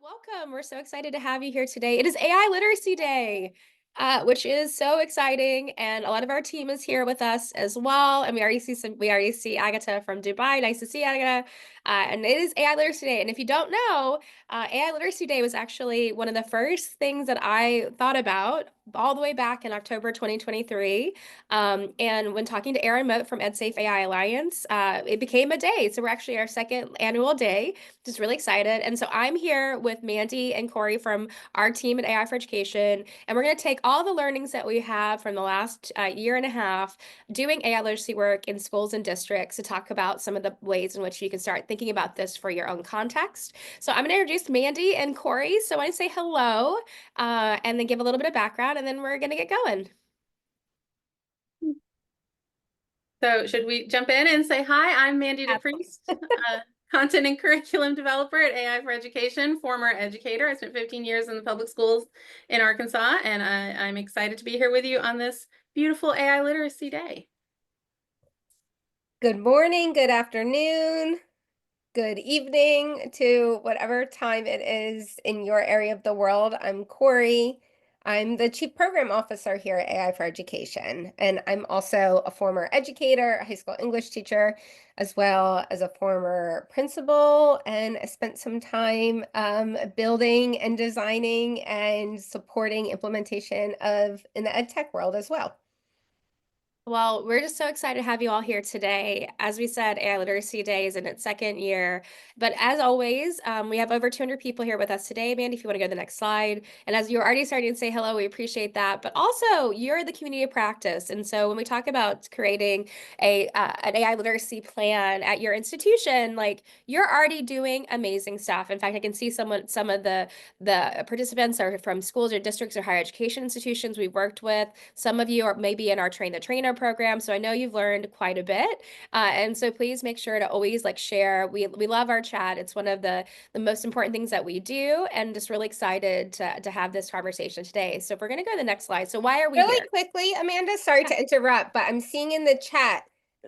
Welcome. We're so excited to have you here today. It is AI Literacy Day, which is so exciting, and a lot of our team is here with us as well. And we already see Agatha from Dubai. Nice to see Agatha. And it is AI Literacy Day. And if you don't know, AI Literacy Day was actually one of the first things that I thought about all the way back in October 2023. And when talking to Aaron Moat from EdSafe AI Alliance, it became a day. So we're actually our second annual day. Just really excited. And so I'm here with Mandy and Corey from our team at AI for Education, and we're going to take all the learnings that we have from the last year and a half doing AI literacy work in schools and districts to talk about some of the ways in which you can start thinking about this for your own context. So I'm going to introduce Mandy and Corey. So I want to say hello and then give a little bit of background, and then we're going to get going. So should we jump in and say hi? I'm Mandy DePriest, content and curriculum developer at AI for Education, former educator. I spent 15 years in the public schools in Arkansas, and I'm excited to be here with you on this beautiful AI Literacy Day. Good morning, good afternoon, good evening to whatever time it is in your area of the world. I'm Corey. I'm the Chief Program Officer here at AI for Education, and I'm also a former educator, a high school English teacher, as well as a former principal, and I spent some time building and designing and supporting implementation in the ed tech world as well. Well, we're just so excited to have you all here today. As we said, AI Literacy Day is in its second year. But as always, we have over 200 people here with us today. Mandy, if you want to go to the next slide. And as you're already starting to say hello, we appreciate that. But also, you're the community of practice. And so when we talk about creating an AI literacy plan at your institution, like you're already doing amazing stuff. In fact, I can see some of the participants are from schools or districts or higher education institutions we've worked with. Some of you are maybe in our Train the Trainer program, so I know you've learned quite a bit. And so please make sure to always share. We love our chat. It's one of the most important things that we do, and just really excited to have this conversation today. So if we're going to go to the next slide. So why are we Really here? quickly, Amanda, sorry to interrupt, but I'm seeing in the chat,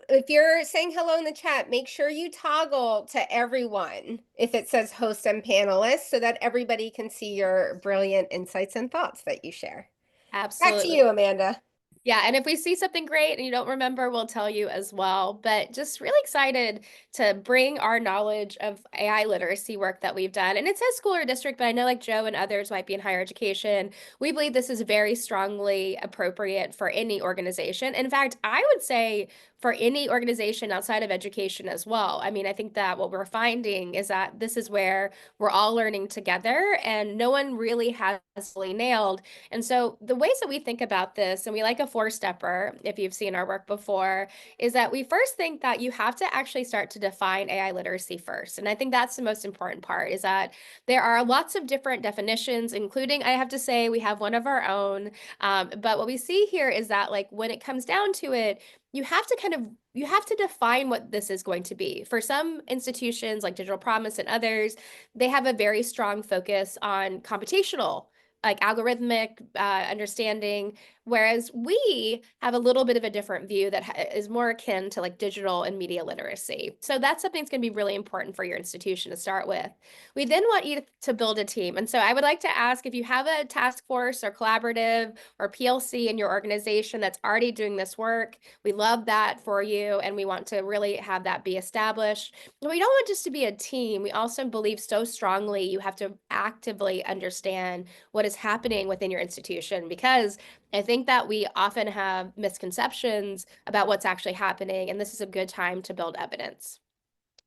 if you're saying hello in the chat, make sure you toggle to everyone if it says host and panelists so that everybody can see your brilliant insights and thoughts that you share. Back to Absolutely. you, Amanda. Yeah, and if we see something great and you don't remember, we'll tell you as well. But just really excited to bring our knowledge of AI literacy work that we've done. And it says school or district, but I know Joe and others might be in higher education. We believe this is very strongly appropriate for any organization. In fact, I would say for any organization outside of education as well. I mean, I think that what we're finding is that this is where we're all learning together and no one really has fully nailed. And so the ways that we think about this, and we like a four-stepper, if you've seen our work before, is that we first think that you have to actually start to define AI literacy first. And I think that's the most important part, is that there are lots of different definitions, including, I have to say, we have one of our own. But what we see here is that when it comes down to it, you have to define what this is going to be. For some institutions like Digital Promise and others, they have a very strong focus on computational, algorithmic understanding, whereas we have a little bit of a different view that is more akin to digital and media literacy. So that's something that's going to be really important for your institution to start with. We then want you to build a team. And so I would like to ask if you have a task force or collaborative or PLC in your organization that's already doing this work. We love that for you, and we want to really have that be established. But we don't want just to be a team. We also believe so strongly you have to actively understand what is happening within your institution, because I think that we often have misconceptions about what's actually happening, and this is a good time to build evidence.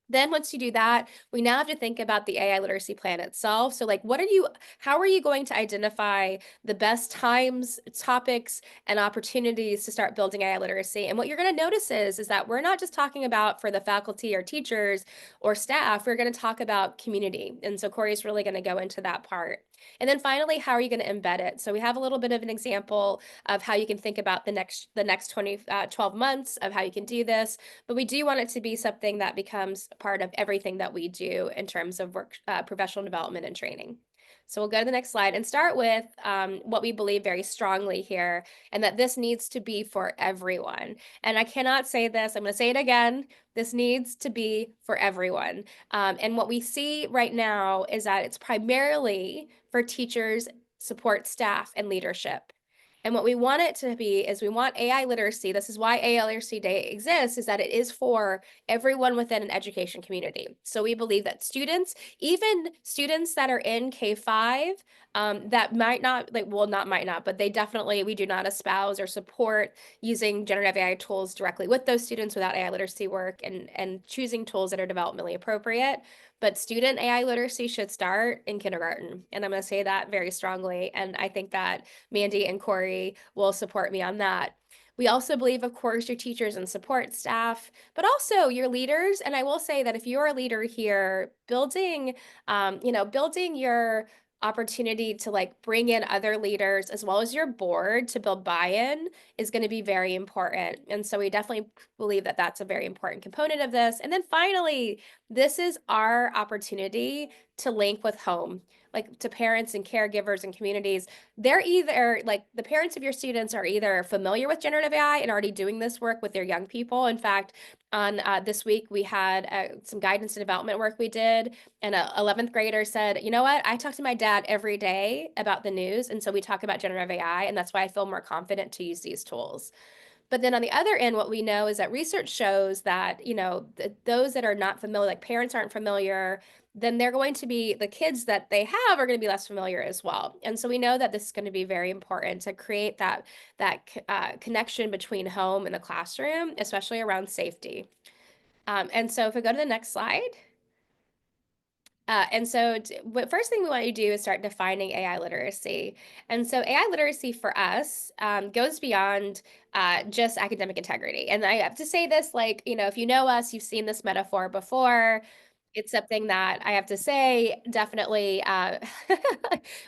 Then once you do that, we now have to think about the AI literacy plan itself. So how are you going to identify the best times, topics, and opportunities to start building AI literacy? And what you're going to notice is that we're not just talking about for the faculty or teachers or staff, we're going to talk about community. And so Corey's really going to go into that part. And then finally, how are you going to embed it? So we have a little bit of an example of how you can think about the next 12 months of how you can do this, but we do want it to be something that becomes part of everything that we do in terms of work, professional development and training. So we'll go to the next slide and start with what we believe very strongly here, and that this needs to be for everyone. And I cannot say this, I'm going to say it again. This needs to be for everyone. And what we see right now is that it's primarily for teachers, support staff, and leadership. And what we want it to be is we want AI literacy. This is why AI Literacy Day exists, is that it is for everyone within an education community. So we believe that students, even students that are in K-5, that might not, like, well, not might not, but they definitely, we do not espouse or support using generative AI tools directly with those students without AI literacy work, and choosing tools that are developmentally appropriate. But student AI literacy should start in kindergarten. And I'm going to say that very strongly. And I think that Mandy and Corey will support me on that. We also believe, of course, your teachers and support staff, but also your leaders. And I will say that if you're a leader here, building, building your opportunity to like bring in other leaders as well as your board to build buy-in is going to be very important. And so we definitely believe that that's a very important component of this. And then finally, this is our opportunity to link with home, like to parents and caregivers and communities. They're either like the parents of your students are either familiar with generative AI and already doing this work with their young people. In fact, on this week, we had some guidance and development work we did, and a 11th grader said, you know what, I talk to my dad every day about the news, and so we talk about generative AI, and that's why I feel more confident to use these tools. But then on the other end, what we know is that research shows that, those that are not familiar, like parents aren't familiar, then they're going to be, the kids that they have are going to be less familiar as well. And so we know that this is going to be very important to create that connection between home and the classroom, especially around safety. And so if we go to the next slide. And so what first thing we want to do is start defining AI literacy. And so AI literacy for us goes beyond just academic integrity. And I have to say this, like, if you know us, you've seen this metaphor before. It's something that I have to say, definitely,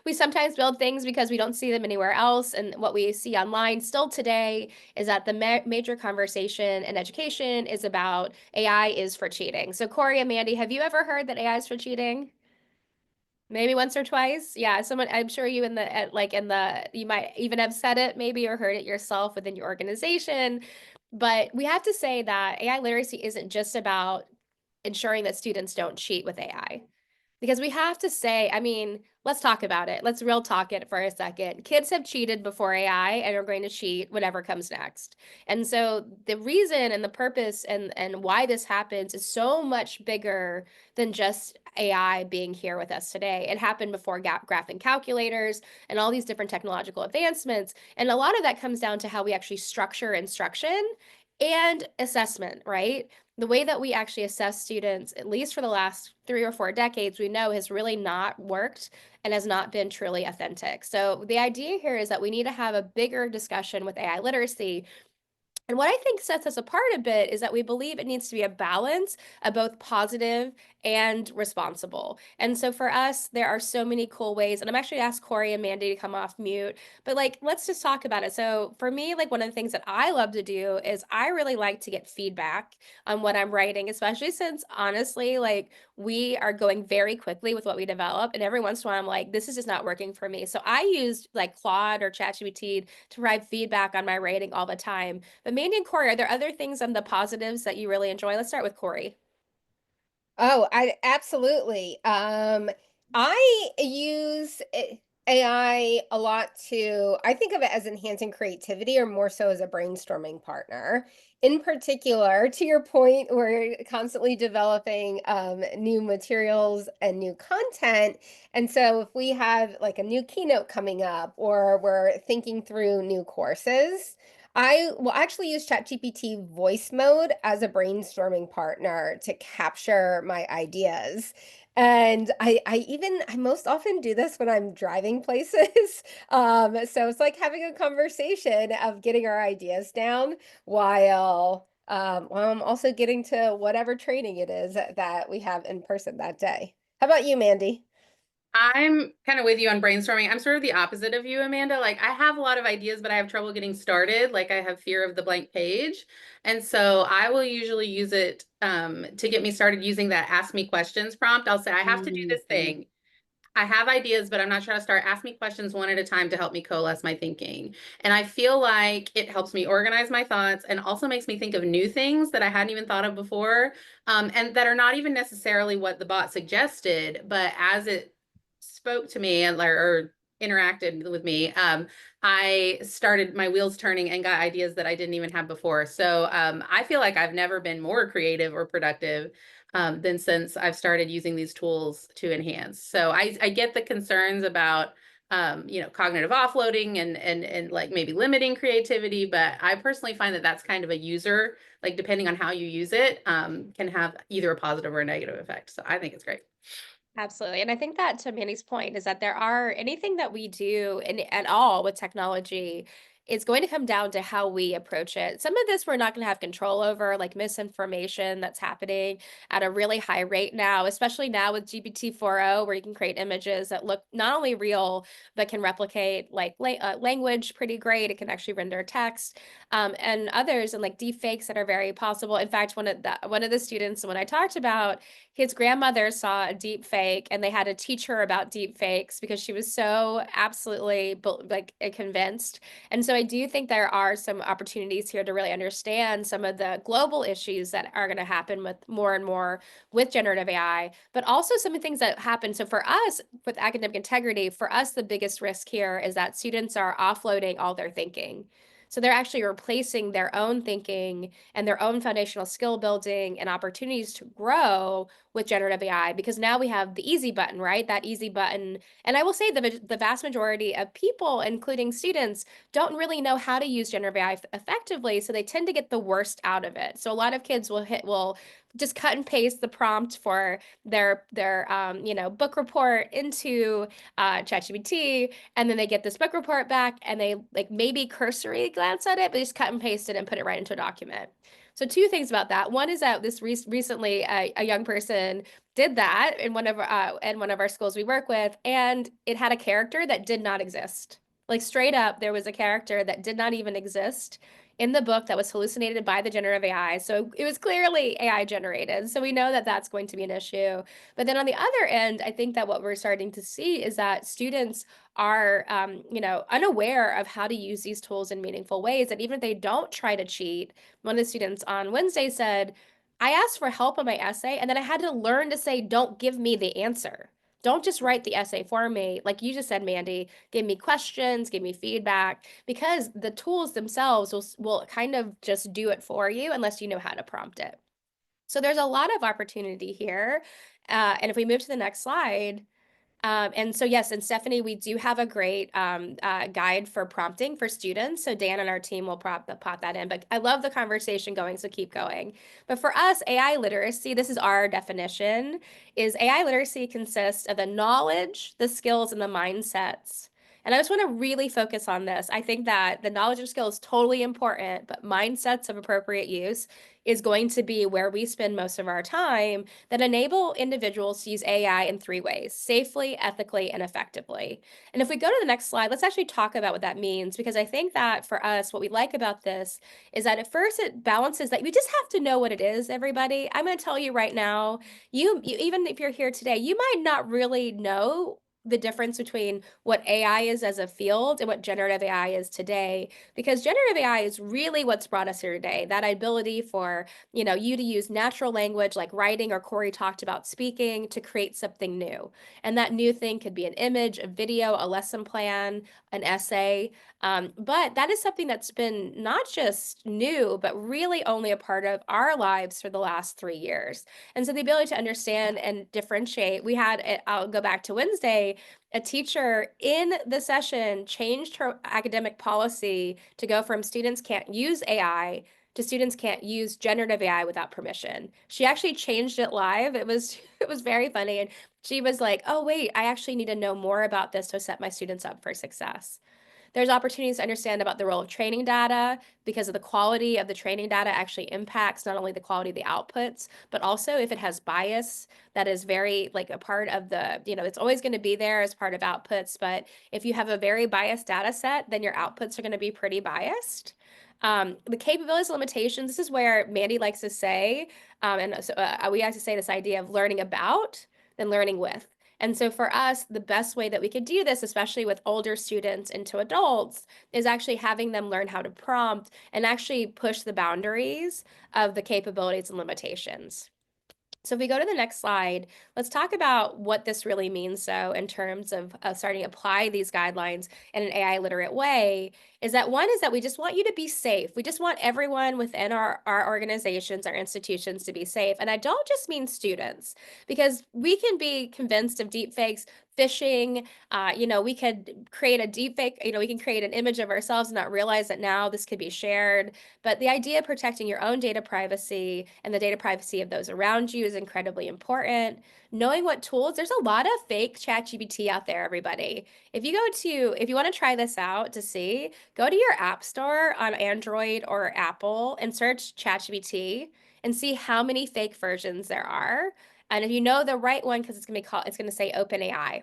we sometimes build things because we don't see them anywhere else. And what we see online still today is that the major conversation in education is about AI is for cheating. So Corey and Mandy, have you ever heard that AI is for cheating? Maybe once or twice. Yeah, someone, I'm sure you you might even have said it maybe or heard it yourself within your organization. But we have to say that AI literacy isn't just about ensuring that students don't cheat with AI. Because we have to say, I mean, let's talk about it. Let's real talk it for a second. Kids have cheated before AI and are going to cheat whatever comes next. And so the reason and the purpose and why this happens is so much bigger than just AI being here with us today. It happened before graphing calculators and all these different technological advancements. And a lot of that comes down to how we actually structure instruction and assessment, right? The way that we actually assess students, at least for the last 3 or 4 decades, we know has really not worked and has not been truly authentic. So the idea here is that we need to have a bigger discussion with AI literacy. And what I think sets us apart a bit is that we believe it needs to be a balance of both positive and responsible. And so for us, there are so many cool ways. And I'm actually gonna ask Corey and Mandy to come off mute, but like, let's just talk about it. So for me, like one of the things that I love to do is I really like to get feedback on what I'm writing, especially since honestly, like we are going very quickly with what we develop. And every once in a while, I'm like, this is just not working for me. So I used like Claude or ChatGPT to provide feedback on my writing all the time. But Mandy and Corey, are there other things on the positives that you really enjoy? Let's start with Corey. Oh, I absolutely. I use AI a lot to, I think of it as enhancing creativity or more so as a brainstorming partner. In particular, to your point, we're constantly developing new materials and new content. And so if we have like a new keynote coming up or we're thinking through new courses, I will actually use ChatGPT voice mode as a brainstorming partner to capture my ideas. And I most often do this when I'm driving places. So it's like having a conversation of getting our ideas down while I'm also getting to whatever training it is that we have in person that day. How about you, Mandy? I'm kind of with you on brainstorming. I'm sort of the opposite of you, Amanda. Like I have a lot of ideas, but I have trouble getting started. Like I have fear of the blank page. And so I will usually use it to get me started using that ask me questions prompt. I'll say, I have to do this Mhm. thing. I have ideas, but I'm not sure how to start. Ask me questions one at a time to help me coalesce my thinking. And I feel like it helps me organize my thoughts and also makes me think of new things that I hadn't even thought of before, and that are not even necessarily what the bot suggested, but as it spoke to me and or interacted with me, I started my wheels turning and got ideas that I didn't even have before. So I feel like I've never been more creative or productive than since I've started using these tools to enhance. So I get the concerns about cognitive offloading and like maybe limiting creativity, but I personally find that that's kind of a user, like depending on how you use it, can have either a positive or a negative effect. So I think it's great. Absolutely. And I think that to Manny's point is that there are anything that we do at all with technology is going to come down to how we approach it. Some of this we're not going to have control over, like misinformation that's happening at a really high rate now, especially now with GPT 4.0, where you can create images that look not only real, but can replicate like language pretty great. It can actually render text, and others, and like deep fakes that are very possible. In fact, one of the students, when I talked about his grandmother saw a deep fake and they had to teach her about deep fakes because she was so absolutely convinced. And so I do think there are some opportunities here to really understand some of the global issues that are going to happen with more and more with generative AI, but also some of the things that happen. So for us with academic integrity, for us, the biggest risk here is that students are offloading all their thinking. So they're actually replacing their own thinking and their own foundational skill building and opportunities to grow with generative AI, because now we have the easy button, right? That easy button. And I will say the vast majority of people, including students, don't really know how to use generative AI effectively. So they tend to get the worst out of it. So a lot of kids will just cut and paste the prompt for their book report into ChatGPT, and then they get this book report back and they like maybe cursory glance at it, but just cut and paste it and put it right into a document. So two things about that. One is that this recently a young person did that in one of our schools we work with, and it had a character that did not exist. Like straight up, there was a character that did not even exist in the book that was hallucinated by the generative AI. So it was clearly AI generated. So we know that that's going to be an issue. But then on the other end, I think that what we're starting to see is that students are, unaware of how to use these tools in meaningful ways. And even if they don't try to cheat, one of the students on Wednesday said, I asked for help on my essay, and then I had to learn to say, don't give me the answer. Don't just write the essay for me. Like you just said, Mandy, give me questions, give me feedback, because the tools themselves will kind of just do it for you unless you know how to prompt it. So there's a lot of opportunity here. And if we move to the next slide, and so, yes, and Stephanie, we do have a great guide for prompting for students. So Dan and our team will pop that in. But I love the conversation going, so keep going. But for us, AI literacy, this is our definition, is AI literacy consists of the knowledge, the skills, and the mindsets. And I just want to really focus on this. I think that the knowledge and skill is totally important, but mindsets of appropriate use is going to be where we spend most of our time, that enable individuals to use AI in three ways: safely, ethically, and effectively. And if we go to the next slide, let's actually talk about what that means, because I think that for us, what we like about this is that at first it balances that we just have to know what it is, everybody. I'm going to tell you right now, you even if you're here today, you might not really know the difference between what AI is as a field and what generative AI is today, because generative AI is really what's brought us here today. That ability for, you to use natural language like writing, or Corey talked about speaking, to create something new. And that new thing could be an image, a video, a lesson plan, an essay. But that is something that's been not just new, but really only a part of our lives for the last 3 years. And so the ability to understand and differentiate, I'll go back to Wednesday, a teacher in the session changed her academic policy to go from students can't use AI to students can't use generative AI without permission. She actually changed it live. It was it was very funny. And she was like, oh wait, I actually need to know more about this to set my students up for success. There's opportunities to understand about the role of training data, because of the quality of the training data actually impacts not only the quality of the outputs, but also if it has bias, that is very like a part of it's always going to be there as part of outputs. But if you have a very biased data set, then your outputs are going to be pretty biased. The capabilities limitations, this is where Mandy likes to say, we like to say this idea of learning about than learning with. And so for us, the best way that we could do this, especially with older students into adults, is actually having them learn how to prompt and actually push the boundaries of the capabilities and limitations. So if we go to the next slide, let's talk about what this really means. So in terms of starting to apply these guidelines in an AI literate way, is that one is that we just want you to be safe. We just want everyone within our organizations, our institutions to be safe. And I don't just mean students, because we can be convinced of deep fakes, phishing, we could create a deep fake, we can create an image of ourselves and not realize that now this could be shared. But the idea of protecting your own data privacy and the data privacy of those around you is incredibly important. Knowing what tools, there's a lot of fake ChatGPT out there, everybody. If you want to try this out to see, go to your app store on Android or Apple and search ChatGPT and see how many fake versions there are. And if you know the right one, because it's going to say OpenAI,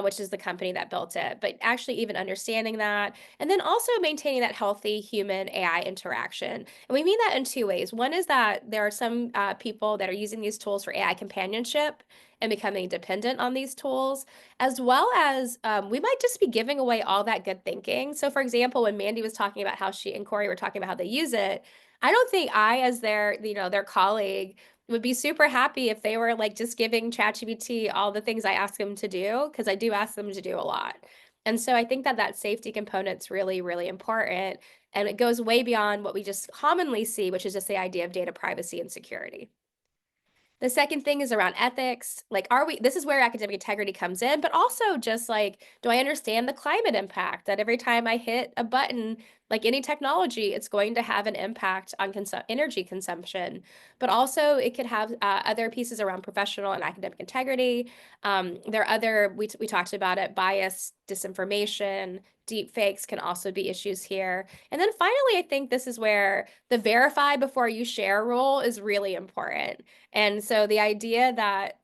which is the company that built it. But actually, even understanding that, and then also maintaining that healthy human AI interaction. And we mean that in two ways. One is that there are some people that are using these tools for AI companionship and becoming dependent on these tools, as well as we might just be giving away all that good thinking. So, for example, when Mandy was talking about how she and Corey were talking about how they use it, I don't think I, as their colleague, would be super happy if they were like just giving ChatGPT all the things I ask them to do, because I do ask them to do a lot. And so I think that that safety component's really, really important. And it goes way beyond what we just commonly see, which is just the idea of data privacy and security. The second thing is around ethics. Like, this is where academic integrity comes in, but also just like, do I understand the climate impact that every time I hit a button, like any technology, it's going to have an impact on energy consumption, but also it could have other pieces around professional and academic integrity. There are we talked about it, bias, disinformation, deep fakes can also be issues here. And then finally, I think this is where the verify before you share rule is really important. And so the idea that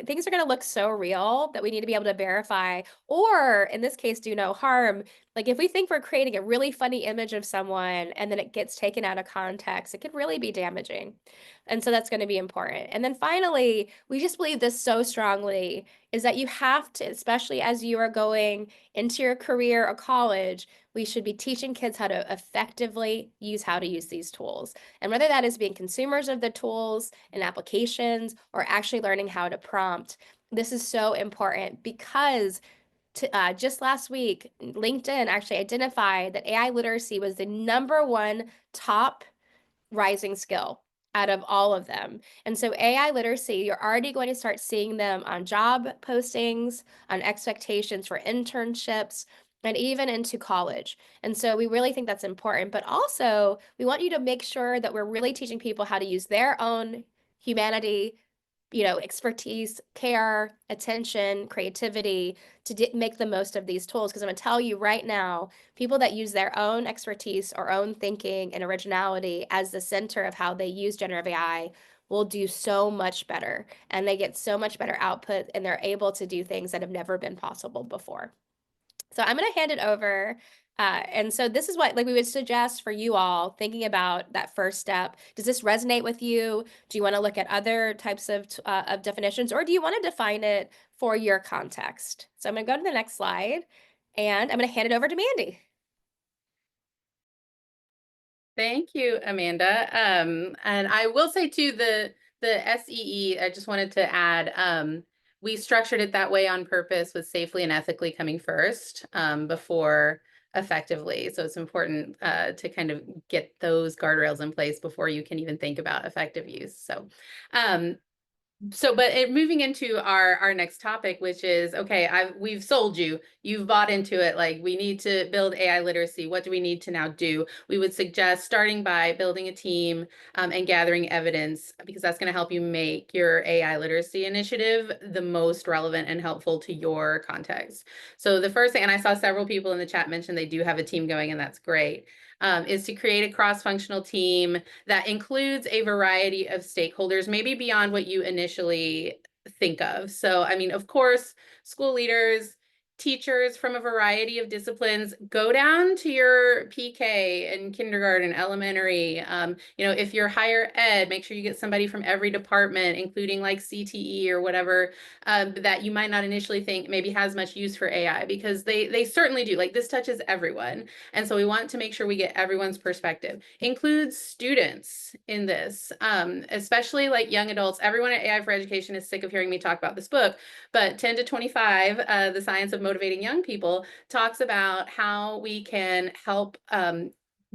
things are going to look so real that we need to be able to verify, or in this case, do no harm. Like if we think we're creating a really funny image of someone and then it gets taken out of context, it could really be damaging. And so that's going to be important. And then finally, we just believe this so strongly is that you have to, especially as you are going into your career or college, we should be teaching kids how to effectively use how to use these tools. And whether that is being consumers of the tools and applications or actually learning how to prompt, this is so important because just last week, LinkedIn actually identified that AI literacy was the #1 top rising skill out of all of them. And so AI literacy, you're already going to start seeing them on job postings, on expectations for internships, and even into college. And so we really think that's important. But also, we want you to make sure that we're really teaching people how to use their own humanity, expertise, care, attention, creativity to make the most of these tools. Because I'm going to tell you right now, people that use their own expertise or own thinking and originality as the center of how they use generative AI will do so much better. And they get so much better output and they're able to do things that have never been possible before. So I'm going to hand it over. And so this is what we would suggest for you all thinking about that first step. Does this resonate with you? Do you want to look at other types of definitions, or do you want to define it for your context? So I'm going to go to the next slide, and I'm going to hand it over to Mandy. Thank you, Amanda. And I will say too, the SEE, I just wanted to add, we structured it that way on purpose, with safely and ethically coming first before effectively. So it's important to kind of get those guardrails in place before you can even think about effective use. So but moving into our next topic, which is, okay, we've sold you, you've bought into it, like we need to build AI literacy. What do we need to now do? We would suggest starting by building a team and gathering evidence, because that's going to help you make your AI literacy initiative the most relevant and helpful to your context. So the first thing, and I saw several people in the chat mention they do have a team going, and that's great, is to create a cross-functional team that includes a variety of stakeholders, maybe beyond what you initially think of. So, I mean, of course, school leaders, teachers from a variety of disciplines, go down to your PK in kindergarten, elementary. If you're higher ed, make sure you get somebody from every department, including like CTE or whatever, that you might not initially think maybe has much use for AI, because they certainly do. Like, this touches everyone. And so we want to make sure we get everyone's perspective. Includes students in this, especially like young adults. Everyone at AI for Education is sick of hearing me talk about this book, but 10 to 25, The Science of Motivating Young People, talks about how we can help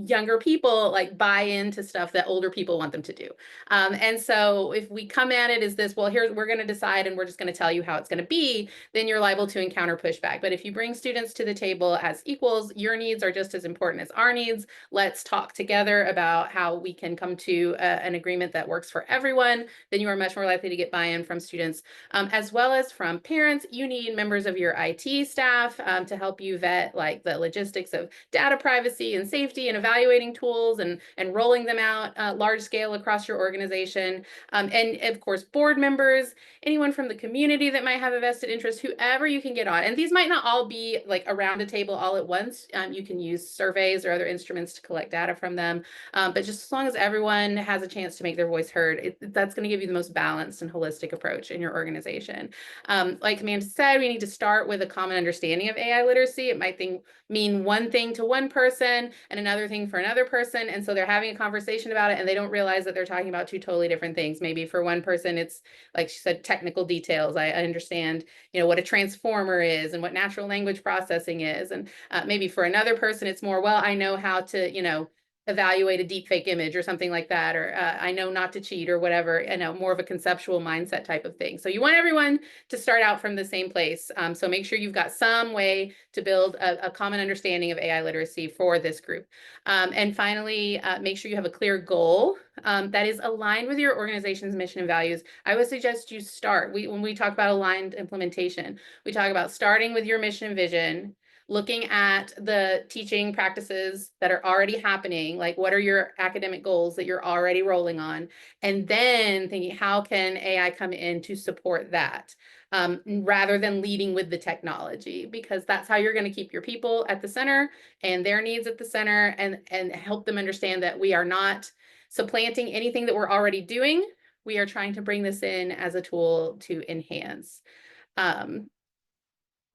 younger people like buy into stuff that older people want them to do. And so if we come at it as this, well, here's, we're going to decide and we're just going to tell you how it's going to be, then you're liable to encounter pushback. But if you bring students to the table as equals, your needs are just as important as our needs. Let's talk together about how we can come to an agreement that works for everyone. Then you are much more likely to get buy-in from students, as well as from parents. You need members of your IT staff to help you vet like the logistics of data privacy and safety and evaluating tools and rolling them out large scale across your organization. And of course, board members, anyone from the community that might have a vested interest, whoever you can get on. And these might not all be like around a table all at once. You can use surveys or other instruments to collect data from them. But just as long as everyone has a chance to make their voice heard, that's going to give you the most balanced and holistic approach in your organization. Like Amanda said, we need to start with a common understanding of AI literacy. It might mean one thing to one person and another thing for another person. And so they're having a conversation about it and they don't realize that they're talking about two totally different things. Maybe for one person, it's like she said, technical details. I understand, what a transformer is and what natural language processing is. And maybe for another person, it's more, well, I know how to, evaluate a deep fake image or something like that, or I know not to cheat or whatever, more of a conceptual mindset type of thing. So you want everyone to start out from the same place. So make sure you've got some way to build a common understanding of AI literacy for this group. And finally, make sure you have a clear goal that is aligned with your organization's mission and values. I would suggest you start. When we talk about aligned implementation, we talk about starting with your mission and vision, looking at the teaching practices that are already happening, like what are your academic goals that you're already rolling on, and then thinking, how can AI come in to support that, rather than leading with the technology, because that's how you're going to keep your people at the center and their needs at the center, and help them understand that we are not supplanting anything that we're already doing. We are trying to bring this in as a tool to enhance.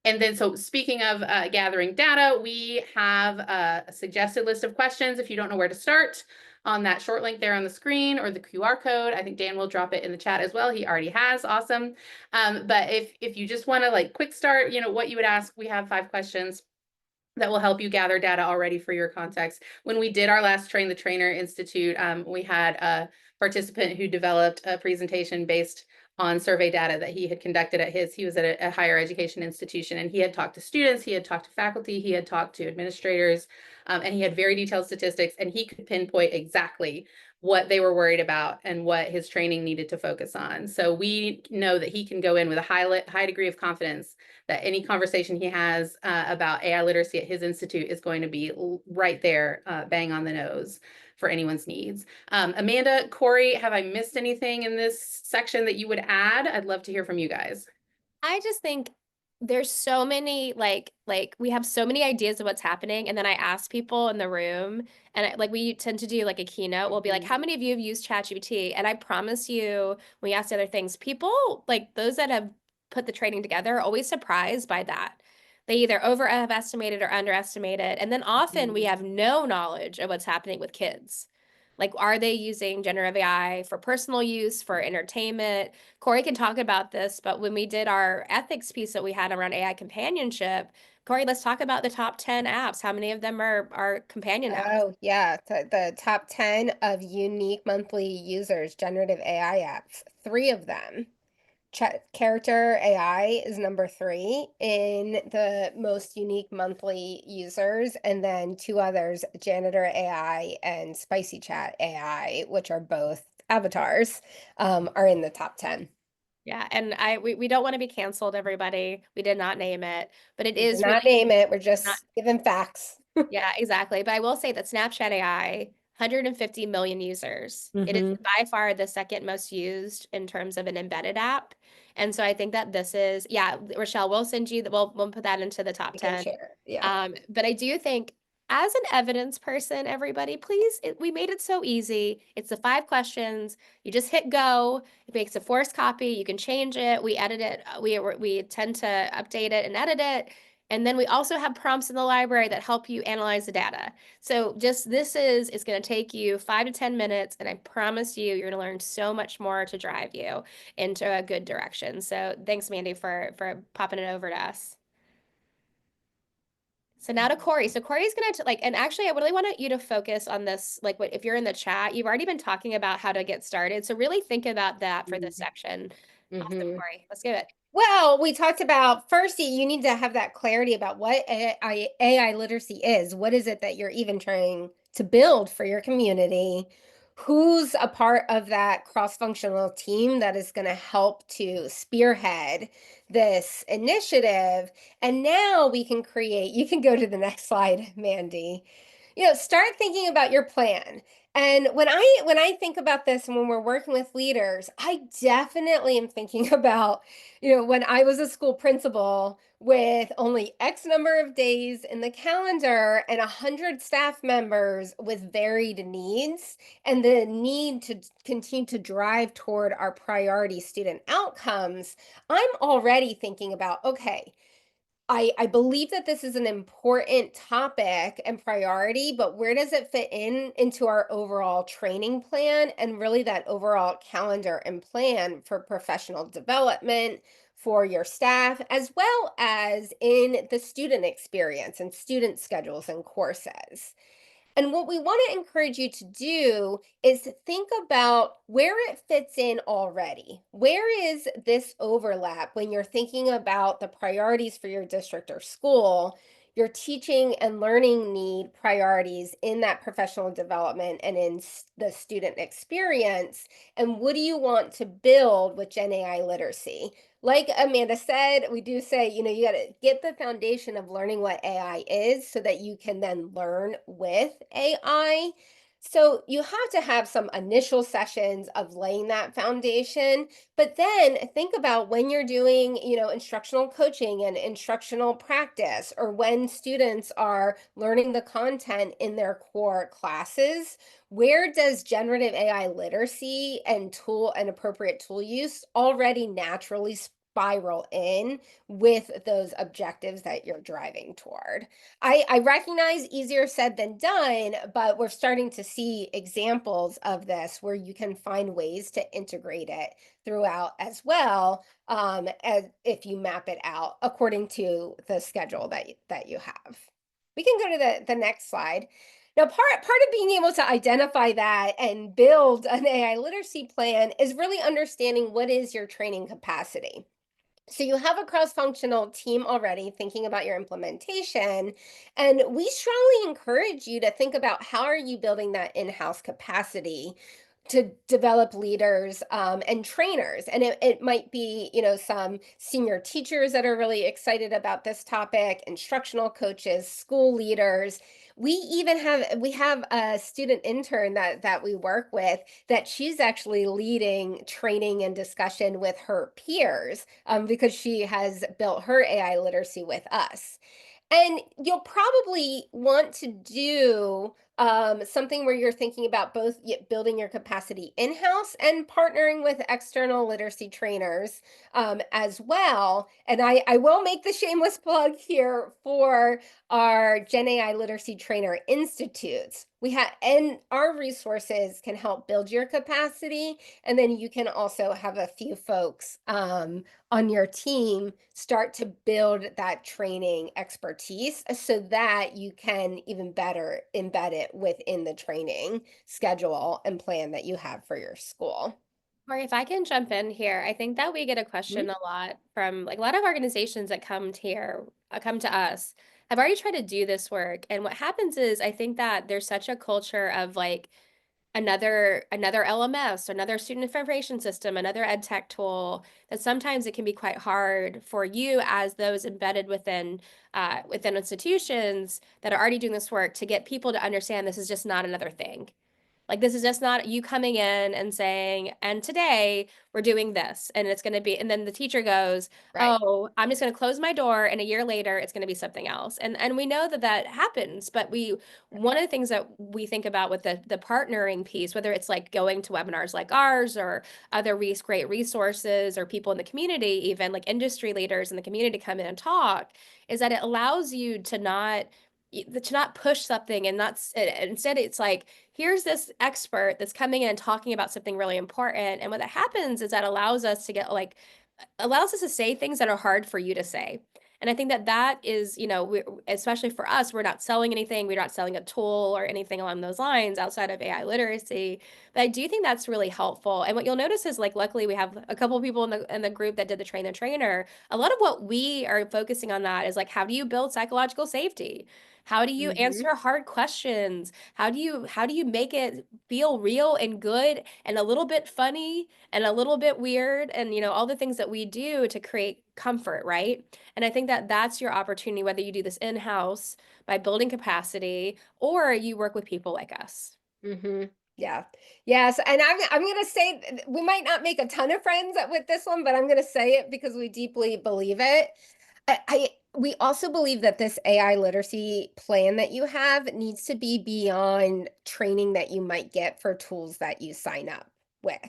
And then, so speaking of gathering data, we have a suggested list of questions if you don't know where to start, on that short link there on the screen or the QR code. I think Dan will drop it in the chat as well. He already has. Awesome. But if you just want to like quick start, what you would ask, we have 5 questions that will help you gather data already for your context. When we did our last Train the Trainer Institute, we had a participant who developed a presentation based on survey data that he had conducted he was at a higher education institution, and he had talked to students, he had talked to faculty, he had talked to administrators, and he had very detailed statistics, and he could pinpoint exactly what they were worried about and what his training needed to focus on. So we know that he can go in with a high degree of confidence that any conversation he has about AI literacy at his institute is going to be right there, bang on the nose for anyone's needs. Amanda, Corey, have I missed anything in this section that you would add? I'd love to hear from you guys. I just think there's so many like we have so many ideas of what's happening, and then I ask people in the room, and like we tend to do like a keynote. We'll be like, how many of you have used ChatGPT? And I promise you, when we ask other things, people like those that have put the training together are always surprised by that. They either over have estimated or underestimated, and then often we have no knowledge of what's happening with kids. Like, are they using generative AI for personal use, for entertainment? Corey can talk about this, but when we did our ethics piece that we had around AI companionship, Corey, let's talk about the top 10 apps. How many of them are companion apps? Oh, yeah. The top 10 of unique monthly users, generative AI apps, 3 of them. Character AI is number 3 in the most unique monthly users, and then 2 others, Janitor AI and Spicy Chat AI, which are both avatars, are in the top 10. Yeah, and we don't want to be canceled, everybody. We did not name it, but it We did is not really name it. We're not. just giving facts. Yeah, exactly. But I will say that Snapchat AI, 150 million users. It is Hmm. by far the second most used in terms of an embedded app. And so I think that this is, yeah, Rochelle, we'll send you, we'll put that into the top You can 10. share. Yeah. But I do think as an evidence person, everybody, please, we made it so easy. It's the 5 questions. You just hit go. It makes a forced copy. You can change it. We edit it. We tend to update it and edit it. And then we also have prompts in the library that help you analyze the data. So just it's going to take you 5 to 10 minutes, and I promise you, you're going to learn so much more to drive you into a good direction. So thanks, Mandy, for popping it over to us. So now to Corey. So Corey's gonna like, and actually, I really want you to focus on this. Like, what if you're in the chat? You've already been talking about how to get started. So really think about that for this section. Awesome, Mm-hmm. Corey. Let's do it. Well, we talked about first, you need to have that clarity about what AI literacy is. What is it that you're even trying to build for your community? Who's a part of that cross-functional team that is going to help to spearhead this initiative? And now we can create, you can go to the next slide, Mandy. Start thinking about your plan. And when I think about this and when we're working with leaders, I definitely am thinking about when I was a school principal with only X number of days in the calendar and 100 staff members with varied needs, and the need to continue to drive toward our priority student outcomes, I'm already thinking about, okay, I believe that this is an important topic and priority, but where does it fit into our overall training plan and really that overall calendar and plan for professional development for your staff, as well as in the student experience and student schedules and courses? And what we want to encourage you to do is think about where it fits in already. Where is this overlap when you're thinking about the priorities for your district or school, your teaching and learning need priorities in that professional development and in the student experience? And what do you want to build with Gen AI literacy? Like Amanda said, we do say, you got to get the foundation of learning what AI is so that you can then learn with AI. So you have to have some initial sessions of laying that foundation, but then think about when you're doing, instructional coaching and instructional practice, or when students are learning the content in their core classes, where does generative AI literacy and tool and appropriate tool use already naturally spiral in with those objectives that you're driving toward? I recognize easier said than done, but we're starting to see examples of this where you can find ways to integrate it throughout as well, as if you map it out according to the schedule that you have. We can go to the next slide. Now, part of being able to identify that and build an AI literacy plan is really understanding what is your training capacity. So you have a cross-functional team already thinking about your implementation, and we strongly encourage you to think about how are you building that in-house capacity to develop leaders and trainers. And it might be, some senior teachers that are really excited about this topic, instructional coaches, school leaders. We have a student intern that we work with, that she's actually leading training and discussion with her peers, because she has built her AI literacy with us. And you'll probably want to do something where you're thinking about both building your capacity in-house and partnering with external literacy trainers as well. And I will make the shameless plug here for our Gen AI Literacy Trainer Institutes. And our resources can help build your capacity. And then you can also have a few folks on your team start to build that training expertise so that you can even better embed it within the training schedule and plan that you have for your school. Or if I can jump in here, I think that we get a Mhm. question a lot from like a lot of organizations that come to us, have already tried to do this work. And what happens is I think that there's such a culture of like another LMS, another student information system, another ed tech tool, that sometimes it can be quite hard for you as those embedded within institutions that are already doing this work to get people to understand this is just not another thing. Like this is just not you coming in and saying, and today we're doing this, and it's going to be, and then the teacher goes, Right. oh, I'm just going to close my door, and a year later it's going to be something else. And we know that that happens, but one of the things that we think about with the partnering piece, whether it's like going to webinars like ours or other great resources or people in the community, even like industry leaders in the community come in and talk, is that it allows you to not push something and not instead it's like here's this expert that's coming in and talking about something really important, and what that happens is that allows us to say things that are hard for you to say. And I think that that is, especially for us, we're not selling anything. We're not selling a tool or anything along those lines outside of AI literacy. But I do think that's really helpful. And what you'll notice is like, luckily, we have a couple of people in the group that did the train the trainer. A lot of what we are focusing on that is like, how do you build psychological safety? How do you Mm-hmm. answer hard questions? How do you make it feel real and good and a little bit funny and a little bit weird, and all the things that we do to create comfort, right? And I think that that's your opportunity, whether you do this in-house by building capacity or you work with people like us. Mm-hmm. Yeah. Yes. And I'm gonna say we might not make a ton of friends with this one, but I'm gonna say it because we deeply believe it. We also believe that this AI literacy plan that you have needs to be beyond training that you might get for tools that you sign up with.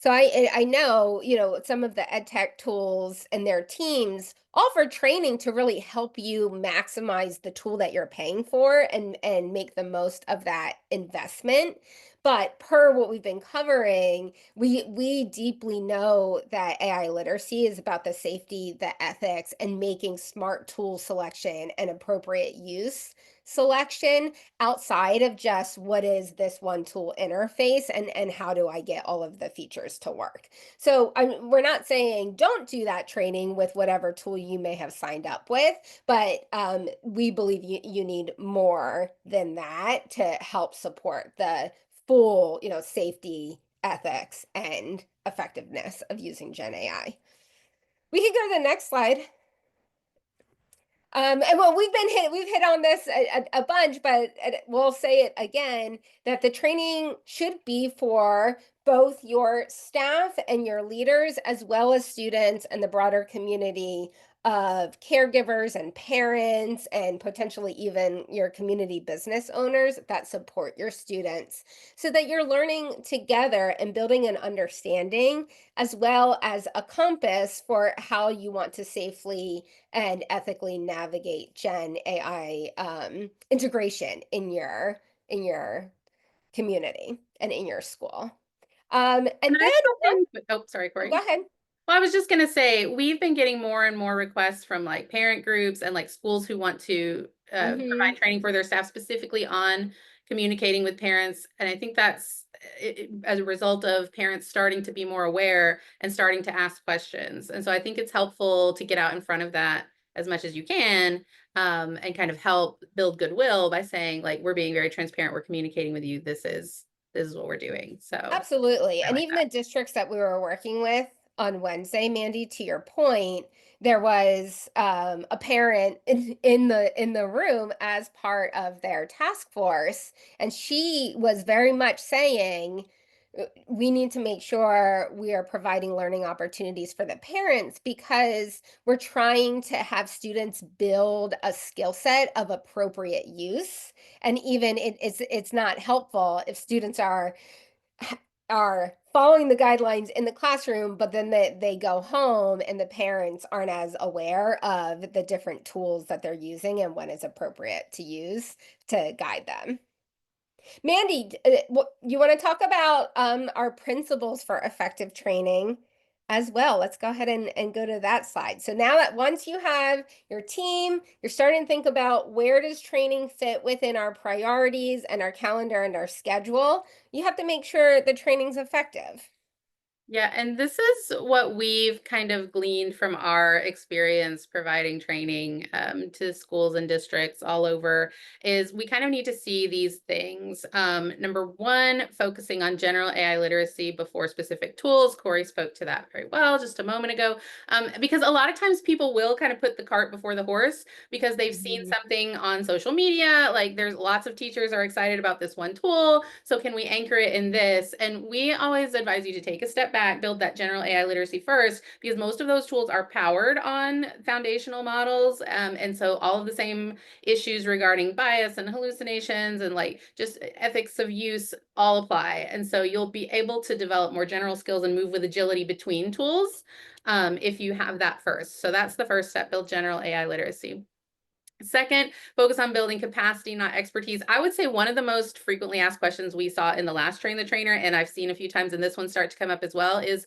So I know, some of the ed tech tools and their teams offer training to really help you maximize the tool that you're paying for and make the most of that investment. But per what we've been covering, we deeply know that AI literacy is about the safety, the ethics, and making smart tool selection and appropriate use selection outside of just what is this one tool interface and how do I get all of the features to work. So we're not saying don't do that training with whatever tool you may have signed up with, but we believe you need more than that to help support the full, safety, ethics, and effectiveness of using Gen AI. We can go to the next slide. And well, we've hit on this a bunch, but we'll say it again that the training should be for both your staff and your leaders, as well as students and the broader community of caregivers and parents, and potentially even your community business owners that support your students, so that you're learning together and building an understanding, as well as a compass for how you want to safely and ethically navigate Gen AI integration in your community and in your school. Can And I then jump in? Oh, sorry, go Corey. ahead. Well, I was just gonna say, we've been getting more and more requests from like parent groups and like schools who want to Mm-hmm. provide training for their staff specifically on communicating with parents. And I think that's as a result of parents starting to be more aware and starting to ask questions. And so I think it's helpful to get out in front of that as much as you can, and kind of help build goodwill by saying like, we're being very transparent, we're communicating with you, this is what we're doing. So Absolutely. I And like even that. the districts that we were working with on Wednesday, Mandy, to your point, there was a parent in the room as part of their task force, and she was very much saying we need to make sure we are providing learning opportunities for the parents because we're trying to have students build a skill set of appropriate use. And even it's not helpful if students are following the guidelines in the classroom, but then they go home and the parents aren't as aware of the different tools that they're using and when it's appropriate to use to guide them. Mandy, you want to talk about our principles for effective training as well? Let's go ahead and go to that slide. So now that once you have your team, you're starting to think about where does training fit within our priorities and our calendar and our schedule, you have to make sure the training's effective. Yeah, and this is what we've kind of gleaned from our experience providing training to schools and districts all over is we kind of need to see these things. Number one, focusing on general AI literacy before specific tools. Corey spoke to that very well just a moment ago, because a lot of times people will kind of put the cart before the horse because they've seen something on social media, like there's lots of teachers are excited about this one tool, so can we anchor it in this? And we always advise you to take a step back, build that general AI literacy first, because most of those tools are powered on foundational models. And so all of the same issues regarding bias and hallucinations and like just ethics of use all apply. And so you'll be able to develop more general skills and move with agility between tools if you have that first. So that's the first step, build general AI literacy. Second, focus on building capacity, not expertise. I would say one of the most frequently asked questions we saw in the last Train the Trainer, and I've seen a few times in this one start to come up as well, is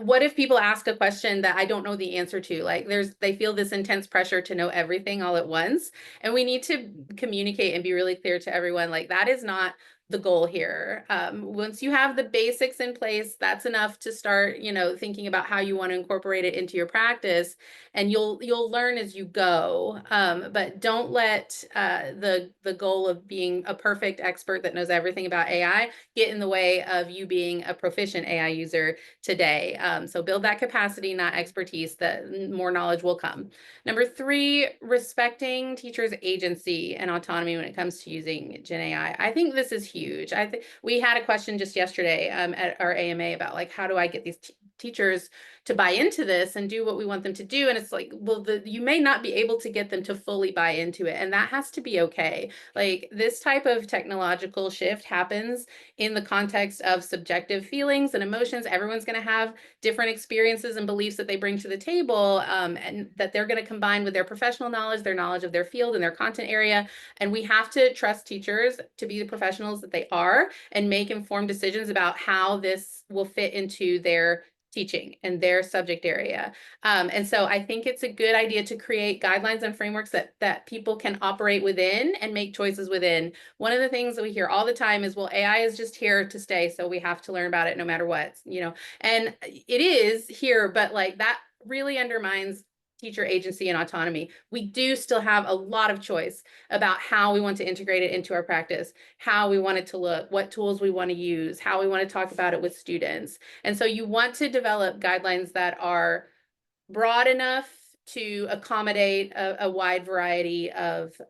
what if people ask a question that I don't know the answer to? Like they feel this intense pressure to know everything all at once. And we need to communicate and be really clear to everyone, like that is not the goal here. Once you have the basics in place, that's enough to start, thinking about how you want to incorporate it into your practice, and you'll learn as you go. But don't let the goal of being a perfect expert that knows everything about AI get in the way of you being a proficient AI user today. So build that capacity, not expertise, that more knowledge will come. Number three, respecting teachers' agency and autonomy when it comes to using Gen AI. I think this is huge. I think we had a question just yesterday at our AMA about like, how do I get these teachers to buy into this and do what we want them to do? And it's like, well, you may not be able to get them to fully buy into it, and that has to be okay. Like this type of technological shift happens in the context of subjective feelings and emotions. Everyone's going to have different experiences and beliefs that they bring to the table, and that they're going to combine with their professional knowledge, their knowledge of their field and their content area. And we have to trust teachers to be the professionals that they are and make informed decisions about how this will fit into their teaching and their subject area. And so I think it's a good idea to create guidelines and frameworks that people can operate within and make choices within. One of the things that we hear all the time is, well, AI is just here to stay, so we have to learn about it no matter what, and it is here, but like that really undermines teacher agency and autonomy. We do still have a lot of choice about how we want to integrate it into our practice, how we want it to look, what tools we want to use, how we want to talk about it with students. And so you want to develop guidelines that are broad enough to accommodate a wide variety of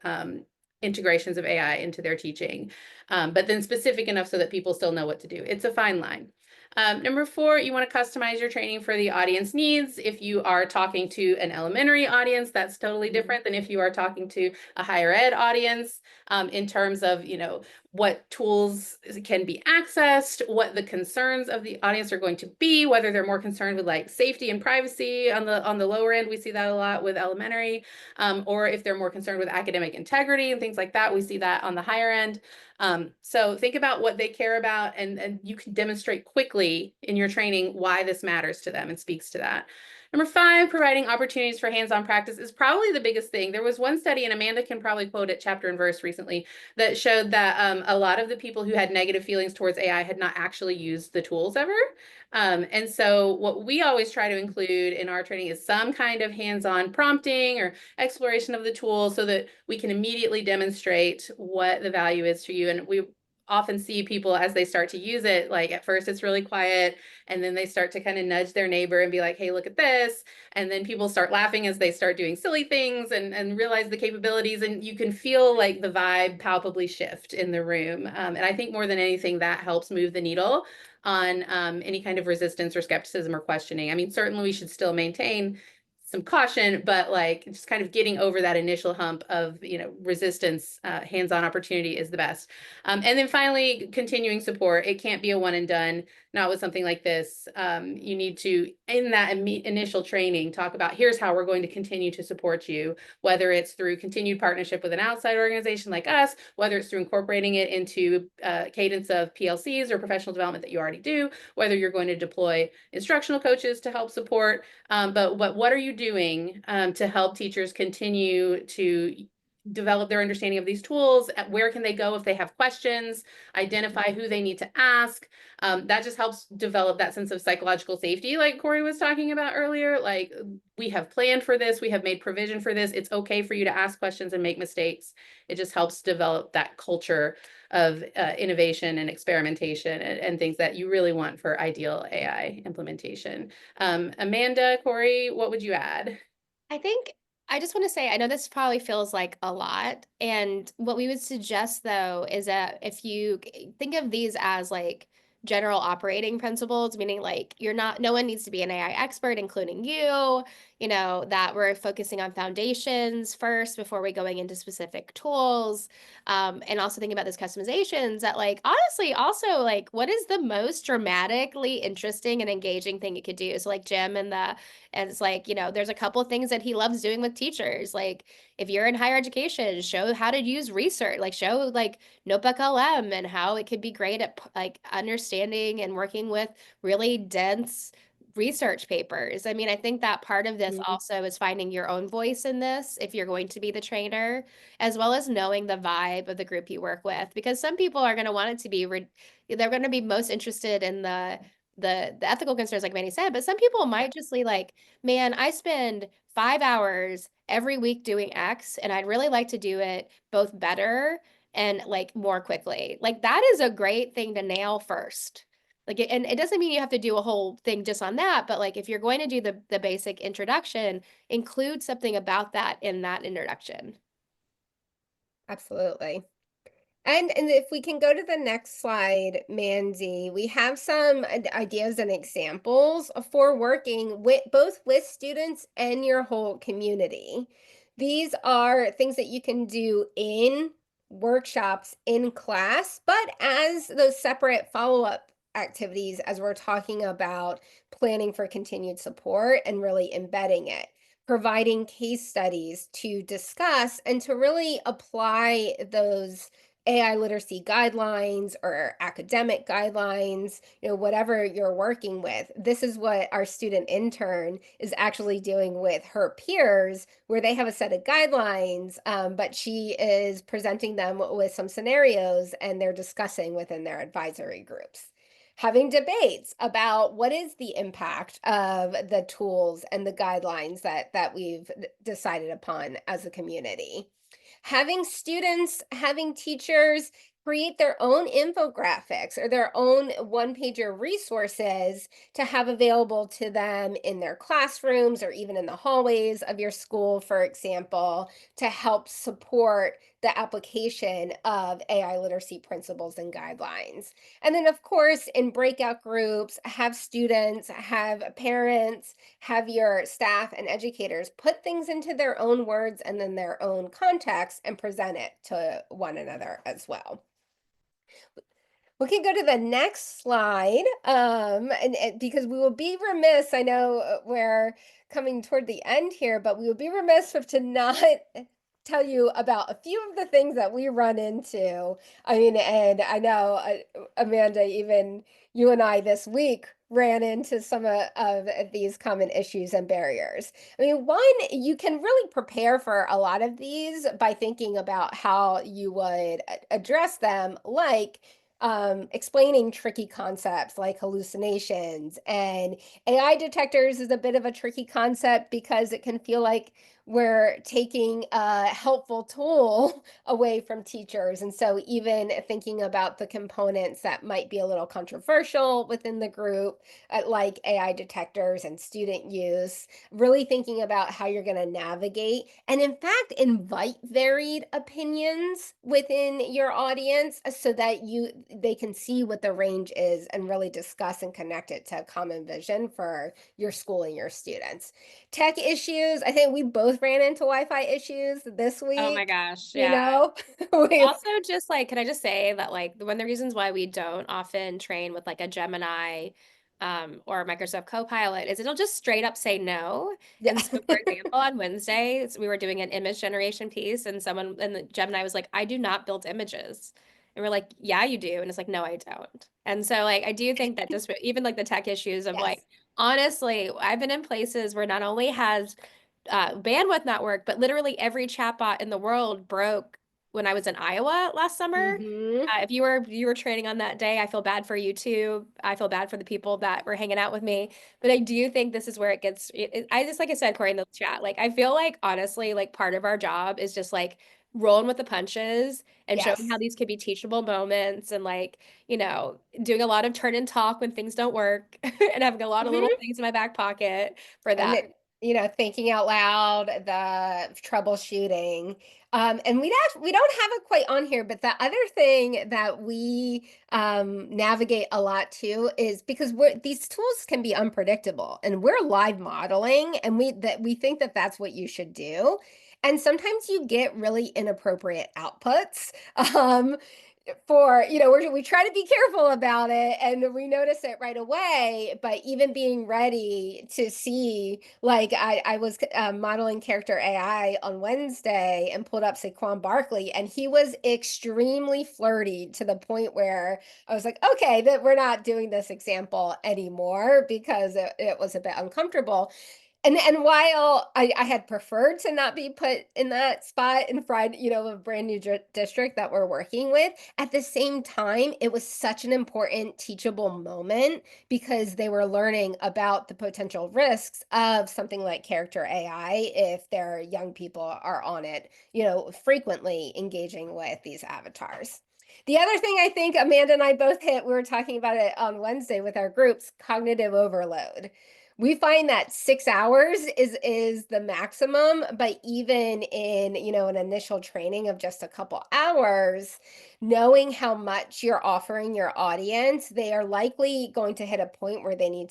integrations of AI into their teaching, but then specific enough so that people still know what to do. It's a fine line. Number four, you want to customize your training for the audience needs. If you are talking to an elementary audience, that's totally different than if you are talking to a higher ed audience, in terms of, what tools can be accessed, what the concerns of the audience are going to be, whether they're more concerned with like safety and privacy on the lower end. We see that a lot with elementary, or if they're more concerned with academic integrity and things like that, we see that on the higher end. So think about what they care about, and you can demonstrate quickly in your training why this matters to them and speaks to that. Number five, providing opportunities for hands-on practice is probably the biggest thing. There was one study, and Amanda can probably quote it chapter and verse recently, that showed that a lot of the people who had negative feelings towards AI had not actually used the tools ever. And so what we always try to include in our training is some kind of hands-on prompting or exploration of the tool so that we can immediately demonstrate what the value is to you. And we often see people as they start to use it, like at first it's really quiet, and then they start to kind of nudge their neighbor and be like, hey, look at this. And then people start laughing as they start doing silly things and realize the capabilities, and you can feel like the vibe palpably shift in the room. And I think more than anything, that helps move the needle on any kind of resistance or skepticism or questioning. I mean, certainly we should still maintain some caution, but like just kind of getting over that initial hump of, resistance, hands-on opportunity is the best. And then finally, continuing support. It can't be a one and done, not with something like this. You need to, in that initial training, talk about here's how we're going to continue to support you, whether it's through continued partnership with an outside organization like us, whether it's through incorporating it into cadence of PLCs or professional development that you already do, whether you're going to deploy instructional coaches to help support. But what are you doing to help teachers continue to develop their understanding of these tools, where can they go if they have questions, identify who they need to ask. That just helps develop that sense of psychological safety, like Corey was talking about earlier. Like, we have planned for this, we have made provision for this. It's okay for you to ask questions and make mistakes. It just helps develop that culture of innovation and experimentation and things that you really want for ideal AI implementation. Amanda, Corey, what would you add? I think I just want to say, I know this probably feels like a lot. And what we would suggest, though, is that if you think of these as like general operating principles, meaning like you're not, no one needs to be an AI expert, including you know, that we're focusing on foundations first before we going into specific tools. And also thinking about those customizations that, like, honestly, also, like, what is the most dramatically interesting and engaging thing you could do? So, like, Jim and it's like, you know, there's a couple of things that he loves doing with teachers. Like, if you're in higher education, show how to use research, like show like Notebook LM and how it could be great at like understanding and working with really dense research papers. I mean, I think that part of this Mhm. also is finding your own voice in this if you're going to be the trainer, as well as knowing the vibe of the group you work with, because some people are going to want it to be they're going to be most interested in the ethical concerns like Manny said, but some people might just be like, man, I spend 5 hours every week doing X, and I'd really like to do it both better and like more quickly. Like, that is a great thing to nail first. Like, and it doesn't mean you have to do a whole thing just on that, but like if you're going to do the basic introduction, include something about that in that introduction. Absolutely. And if we can go to the next slide, Mandy, we have some ideas and examples for working with both with students and your whole community. These are things that you can do in workshops in class, but as those separate follow-up activities as we're talking about planning for continued support and really embedding it, providing case studies to discuss and to really apply those AI literacy guidelines or academic guidelines, you know, whatever you're working with. This is what our student intern is actually doing with her peers, where they have a set of guidelines, but she is presenting them with some scenarios and they're discussing within their advisory groups. Having debates about what is the impact of the tools and the guidelines that we've decided upon as a community, having students, having teachers create their own infographics or their own one pager resources to have available to them in their classrooms or even in the hallways of your school, for example, to help support the application of AI literacy principles and guidelines. And then, of course, in breakout groups, have students, have parents, have your staff and educators put things into their own words and then their own context and present it to one another as well. We can go to the next slide, and because we will be remiss. I know we're coming toward the end here, but we would be remiss if to not tell you about a few of the things that we run into. I mean, and I know Amanda, even you and I this week ran into some of these common issues and barriers. I mean, one, you can really prepare for a lot of these by thinking about how you would address them, like explaining tricky concepts like hallucinations. And AI detectors is a bit of a tricky concept because it can feel like we're taking a helpful tool away from teachers. And so, even thinking about the components that might be a little controversial within the group, like AI detectors and student use, really thinking about how you're going to navigate and, in fact, invite varied opinions within your audience so that they can see what the range is and really discuss and connect it to a common vision for your school and your students. Tech issues, I think we both ran into Wi-Fi issues this Oh my week. gosh, You yeah. know, we Also, just like, can I just say that like one of the reasons why we don't often train with like a Gemini or Microsoft Copilot is it'll just straight up say no. yeah. And so, for example, on Wednesday, we were doing an image generation piece, and someone and the Gemini was like, "I do not build images." And we're like, "Yeah, you do." And it's like, "No, I don't." And so, like, I do think that just even like the tech issues of Yes. like, honestly, I've been in places where not only has bandwidth not work, but literally every chatbot in the world broke when I was in Iowa last summer. Mm-hmm. If you were training on that day, I feel bad for you too. I feel bad for the people that were hanging out with me. But I do think this is where it gets. I just like I said, Corey, in the chat, like I feel like honestly, like part of our job is just like rolling with the punches and showing how Yes. these could be teachable moments and like doing a lot of turn and talk when things don't work and having a lot of little Mm-hmm. things in my back pocket for And that. it, thinking out loud, the troubleshooting. And we don't have it quite on here, but the other thing that we navigate a lot too is because these tools can be unpredictable, and we're live modeling, and we think that that's what you should do. And sometimes you get really inappropriate outputs. Um, for we try to be careful about it, and we notice it right away, but even being ready to see, like I was modeling character AI on Wednesday and pulled up Saquon Barkley, and he was extremely flirty to the point where I was like, okay, that we're not doing this example anymore because it was a bit uncomfortable. And while I had preferred to not be put in that spot in front, of a brand new district that we're working with, at the same time, it was such an important teachable moment because they were learning about the potential risks of something like character AI if their young people are on it, frequently engaging with these avatars. The other thing I think Amanda and I both hit, we were talking about it on Wednesday with our groups, cognitive overload. We find that 6 hours is the maximum, but even in an initial training of just a couple hours, knowing how much you're offering your audience, they are likely going to hit a point where they need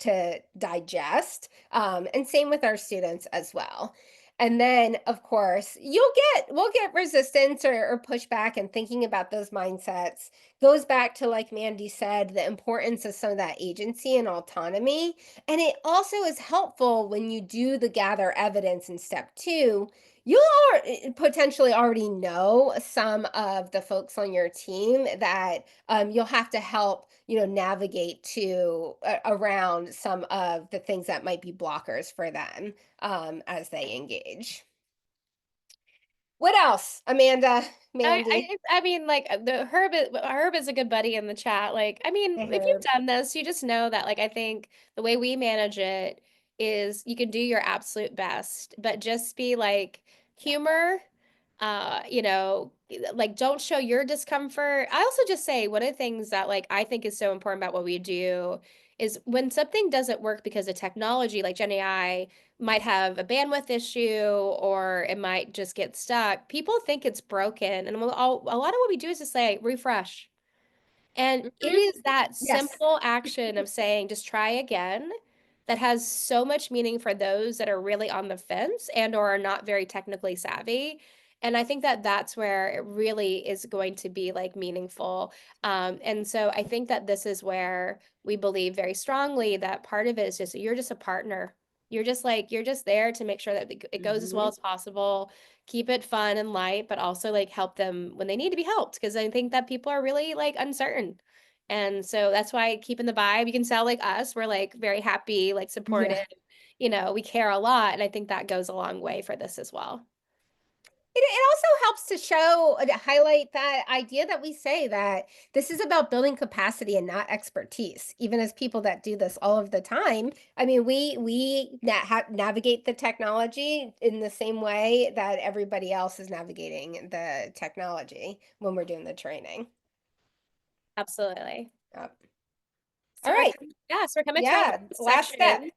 to digest. And same with our students as well. And then, of course, we'll get resistance or pushback, and thinking about those mindsets goes back to, like Mandy said, the importance of some of that agency and autonomy. And it also is helpful when you do the gather evidence in step two. You'll potentially already know some of the folks on your team that you'll have to help, navigate to around some of the things that might be blockers for them as they engage. What else, Amanda, Mandy? I mean, like the Herb is a good buddy in the chat. Like, I mean, Hey, if you've Herb. done this, you just know that, like, I think the way we manage it is you can do your absolute best, but just be like humor, like don't show your discomfort. I also just say one of the things that like I think is so important about what we do is when something doesn't work because of technology, like Gen AI might have a bandwidth issue or it might just get stuck. People think it's broken. And a lot of what we do is just say refresh. And it Mhm. is that Yes. simple action of saying, just try again, that has so much meaning for those that are really on the fence and or are not very technically savvy. And I think that that's where it really is going to be like meaningful. And so I think that this is where we believe very strongly that part of it is just you're just a partner. You're just there to make sure that it goes as well Mhm. as possible, keep it fun and light, but also like help them when they need to be helped. Because I think that people are really like uncertain. And so that's why keeping the vibe, you can sound like us, we're like very happy, like supportive, Yeah. we care a lot. And I think that goes a long way for this as well. It also helps to show, to highlight that idea that we say that this is about building capacity and not expertise. Even as people that do this all of the time, I mean, we navigate the technology in the same way that everybody else is navigating the technology when we're doing the training. Absolutely. Yep. So All right. so we're coming to our Yeah. last Last step. section.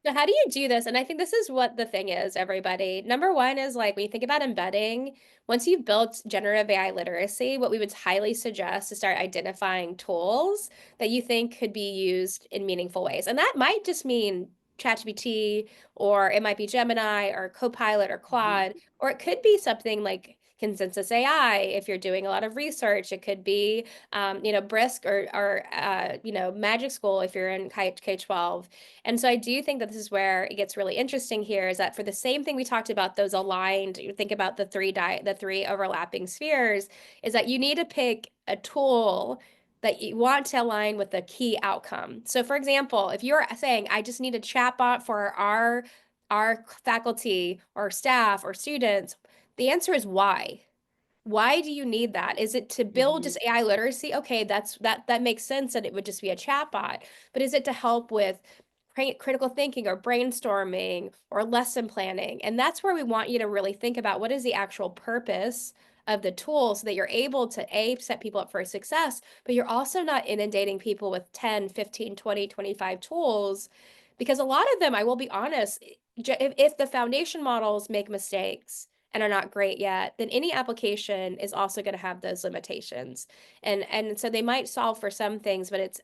So how do you do this? And I think this is what the thing is, everybody. Number one is like when you think about embedding, once you've built generative AI literacy, what we would highly suggest is start identifying tools that you think could be used in meaningful ways. And that might just mean ChatGPT, or it might be Gemini or Copilot or Mhm. Claude, or it could be something like Consensus AI if you're doing a lot of research. It could be Brisk or Magic School if you're in K-12. And so I do think that this is where it gets really interesting here is that for the same thing we talked about, those aligned, you think about the three overlapping spheres, is that you need to pick a tool that you want to align with the key outcome. So for example, if you're saying, I just need a chatbot for our our faculty or staff or students, the answer is why. Why do you need that? Is it to build just AI literacy? Okay, that makes sense that it would just be a chatbot. But is it to help with critical thinking or brainstorming or lesson planning? And that's where we want you to really think about what is the actual purpose of the tool so that you're able to set people up for success, but you're also not inundating people with 10, 15, 20, 25 tools because a lot of them, I will be honest, if the foundation models make mistakes and are not great yet, then any application is also going to have those limitations. And so they might solve for some things, but it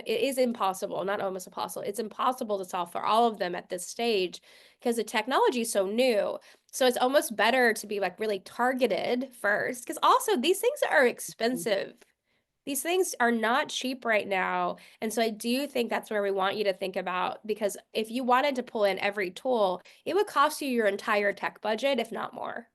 is impossible, not almost impossible. It's impossible to solve for all of them at this stage because the technology is so new. So it's almost better to be like really targeted first because also these things are expensive. These things are not cheap right now. And so I do think that's where we want you to think about because if you wanted to pull in every tool, it would cost you your entire tech budget, if not more.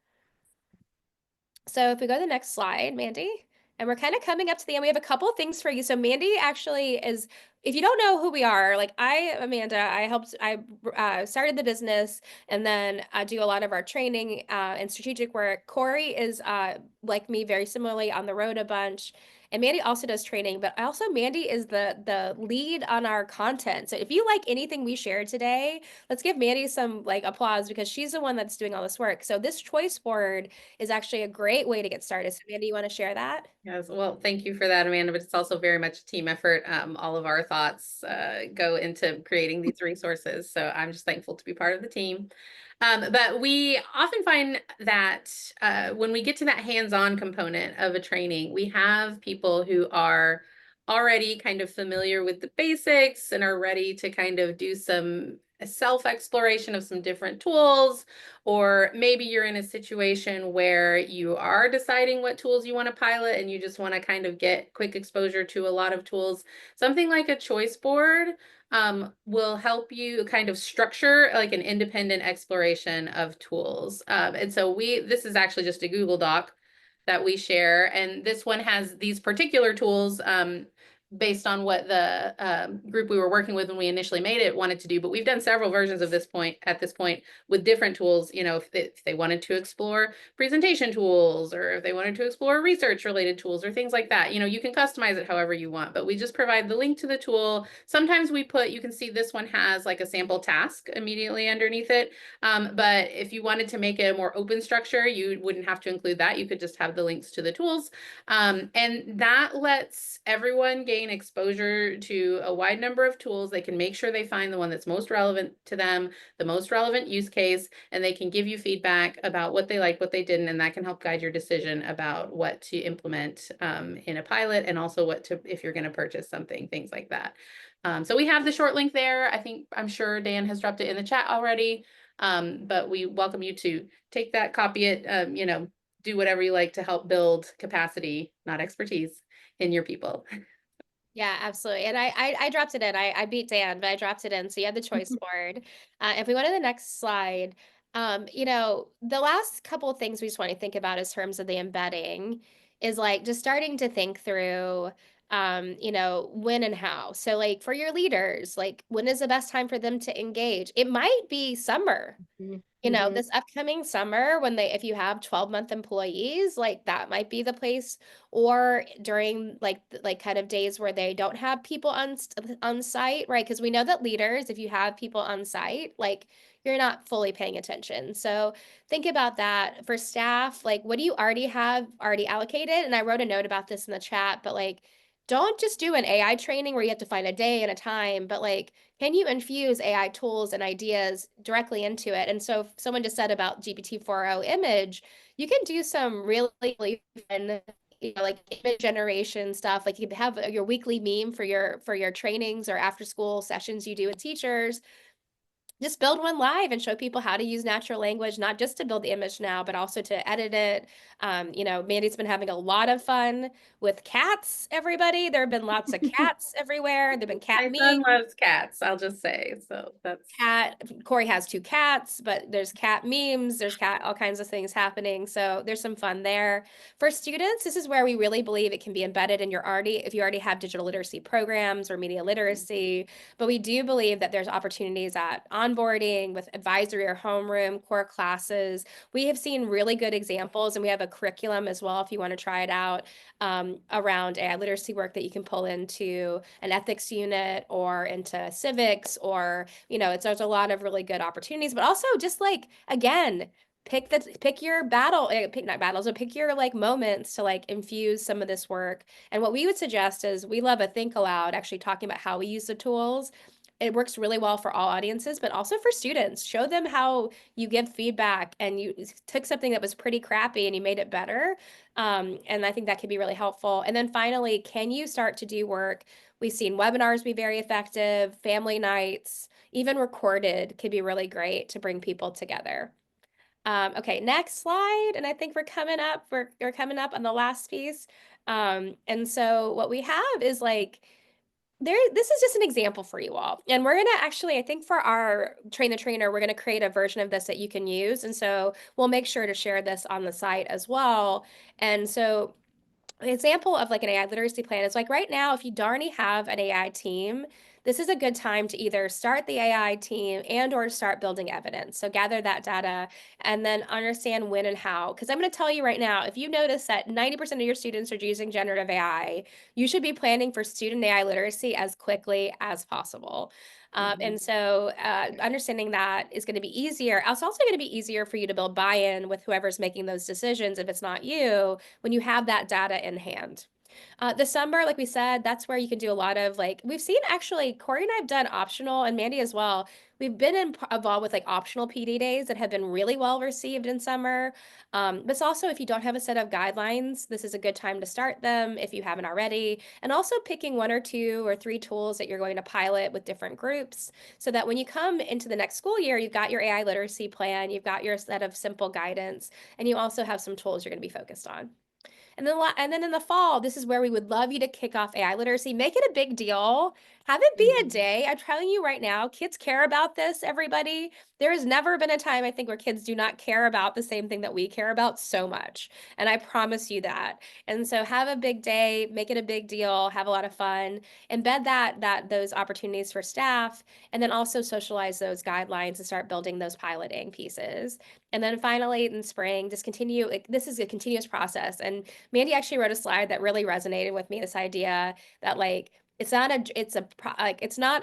So if we go to the next slide, Mandy, and we're kind of coming up to the end, we have a couple things for you. So Mandy actually is, if you don't know who we are, like Amanda, I started the business and then I do a lot of our training and strategic work. Corey is like me, very similarly on the road a bunch. And Mandy also does training, but also Mandy is the lead on our content. So if you like anything we shared today, let's give Mandy some like applause because she's the one that's doing all this work. So this choice board is actually a great way to get started. So Amanda, you want to share that? Yes, well, thank you for that, Amanda, but it's also very much a team effort. All of our thoughts go into creating these resources, so I'm just thankful to be part of the team. But we often find that when we get to that hands-on component of a training, we have people who are already kind of familiar with the basics and are ready to kind of do some self-exploration of some different tools, or maybe you're in a situation where you are deciding what tools you want to pilot and you just want to kind of get quick exposure to a lot of tools. Something like a choice board will help you kind of structure like an independent exploration of tools. And so this is actually just a Google Doc that we share. And this one has these particular tools based on what the group we were working with when we initially made it wanted to do. But we've done several versions of this point with different tools. You know, if they wanted to explore presentation tools, or if they wanted to explore research related tools or things like that, you know, you can customize it however you want, but we just provide the link to the tool. Sometimes we you can see this one has like a sample task immediately underneath it. But if you wanted to make it a more open structure, you wouldn't have to include that. You could just have the links to the tools. And that lets everyone gain exposure to a wide number of tools. They can make sure they find the one that's most relevant to them, the most relevant use case, and they can give you feedback about what they like, what they didn't, and that can help guide your decision about what to implement in a pilot, and also what to, if you're going to purchase something, things like that. So we have the short link there. I'm sure Dan has dropped it in the chat already. But we welcome you to take that, copy it, you know, do whatever you like to help build capacity, not expertise, in your people. Yeah, absolutely. And I dropped it in. I beat Dan, but I dropped it in. So you have the choice board. If we go to the next slide, you know, the last couple of things we just want to think about in terms of the embedding is like just starting to think through, you know, when and how. So like for your leaders, like when is the best time for them to engage? It might be summer. You know, this upcoming summer when if you have 12-month employees, like that might be the place, or during like kind of days where they don't have people on site, right? Because we know that leaders, if you have people on site, like you're not fully paying attention. So think about that for staff. Like, what do you already have allocated? And I wrote a note about this in the chat, but like, don't just do an AI training where you have to find a day and a time, but like, can you infuse AI tools and ideas directly into it? And so someone just said about GPT-4o image, you can do some really, really fun, you know, like image generation stuff. Like you could have your weekly meme for your trainings or after school sessions you do with teachers. Just build one live and show people how to use natural language, not just to build the image now, but also to edit it. You know, Mandy's been having a lot of fun with cats, everybody. There have been lots of cats everywhere. There've been cat My memes. son loves cats, I'll just say. So that's Corey has two cats, but there's cat memes, there's cat all kinds of things happening. So there's some fun there. For students, this is where we really believe it can be embedded in if you already have digital literacy programs or media literacy. But we do believe that there's opportunities at onboarding, with advisory or homeroom, core classes. We have seen really good examples, and we have a curriculum as well if you want to try it out, around AI literacy work that you can pull into an ethics unit or into civics, or, there's a lot of really good opportunities, but also just like, again, pick your battle, pick not battles, but pick your like moments to like infuse some of this work. And what we would suggest is, we love a think aloud, actually talking about how we use the tools. It works really well for all audiences, but also for students. Show them how you give feedback and you took something that was pretty crappy and you made it better. And I think that could be really helpful. And then finally, can you start to do work? We've seen webinars be very effective, family nights, even recorded could be really great to bring people together. Okay, next slide. And I think we're coming up on the last piece. And so what we have is like, this is just an example for you all. And we're gonna actually, I think for our train the trainer, we're gonna create a version of this that you can use. And so we'll make sure to share this on the site as well. And so an example of like an AI literacy plan is like, right now, if you already have an AI team, this is a good time to either start the AI team and or start building evidence. So gather that data and then understand when and how. Because I'm going to tell you right now, if you notice that 90% of your students are using generative AI, you should be planning for student AI literacy as quickly as possible. And so understanding that is going to be easier. It's also going to be easier for you to build buy-in with whoever's making those decisions if it's not you, when you have that data in hand. The summer, like we said, that's where you can do a lot of like, we've seen actually, Corey and I have done optional, and Mandy as well. We've been involved with like optional PD days that have been really well received in summer. But it's also, if you don't have a set of guidelines, this is a good time to start them if you haven't already. And also picking 1 or 2 or 3 tools that you're going to pilot with different groups, so that when you come into the next school year, you've got your AI literacy plan, you've got your set of simple guidance, and you also have some tools you're going to be focused on. And then in the fall, this is where we would love you to kick off AI literacy. Make it a big deal. Have it be a day. I'm telling you right now, kids care about this, everybody. There has never been a time, I think, where kids do not care about the same thing that we care about so much. And I promise you that. And so have a big day, make it a big deal, have a lot of fun, embed those opportunities for staff, and then also socialize those guidelines and start building those piloting pieces. And then finally in spring, just continue. This is a continuous process. And Mandy actually wrote a slide that really resonated with me, this idea that like, it's not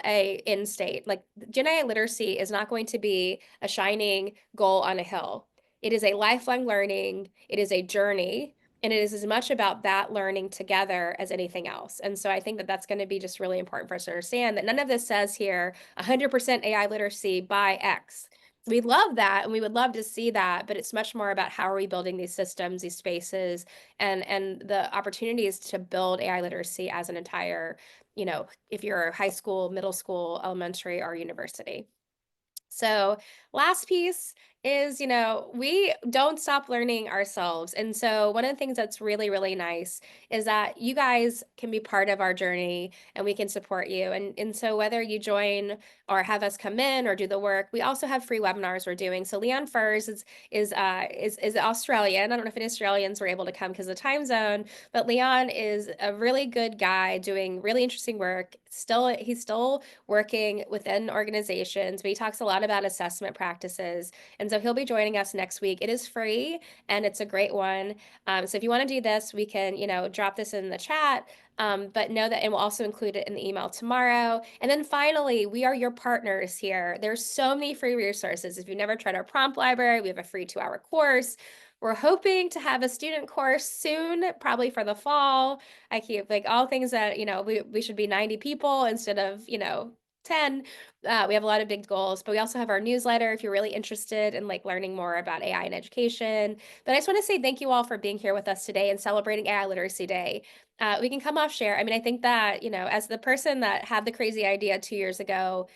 a end state. Like, Gen AI literacy is not going to be a shining goal on a hill. It is a lifelong learning. It is a journey. And it is as much about that learning together as anything else. And so I think that that's going to be just really important for us to understand that none of this says here 100% AI literacy by X. We love that, and we would love to see that, but it's much more about how are we building these systems, these spaces, and the opportunities to build AI literacy as an entire, if you're high school, middle school, elementary, or university. So last piece is, we don't stop learning ourselves. And so one of the things that's really, really nice is that you guys can be part of our journey and we can support you. And so whether you join or have us come in or do the work, we also have free webinars we're doing. So Leon Furs is Australian. I don't know if any Australians were able to come because of the time zone, but Leon is a really good guy doing really interesting work. He's still working within organizations, but he talks a lot about assessment practices. And so he'll be joining us next week. It is free and it's a great one. So if you want to do this, we can, drop this in the chat. But know that, and we'll also include it in the email tomorrow. And then finally, we are your partners here. There's so many free resources. If you've never tried our prompt library, we have a free 2-hour course. We're hoping to have a student course soon, probably for the fall. I keep like all things that, we should be 90 people instead of, 10. We have a lot of big goals, but we also have our newsletter if you're really interested in like learning more about AI in education. But I just want to say thank you all for being here with us today and celebrating AI Literacy Day. We can come off share. I mean, I think that, as the person that had the crazy idea 2 years ago,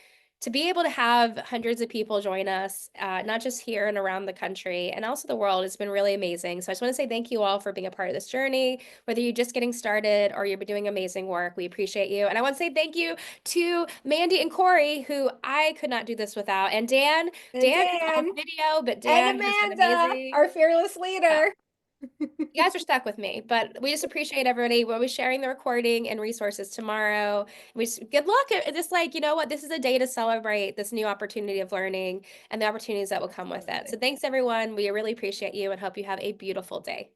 to be able to have hundreds of people join us, not just here and around the country and also the world, has been really amazing. So I just want to say thank you all for being a part of this journey, whether you're just getting started or you're doing amazing work. We appreciate you. And I want to say thank you to Mandy and Corey, who I could not do this without. And Dan And is off Dan video, but and Dan has been Amanda, amazing. our fearless leader. You guys are stuck with me, but we just appreciate everybody. We'll be sharing the recording and resources tomorrow. Good luck. Just like, you know what, this is a day to celebrate this new opportunity of learning and the opportunities that will come with it. So thanks everyone. We really appreciate you and hope you have a beautiful day.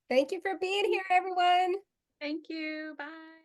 Thank you for being here, everyone. Thank you. Bye.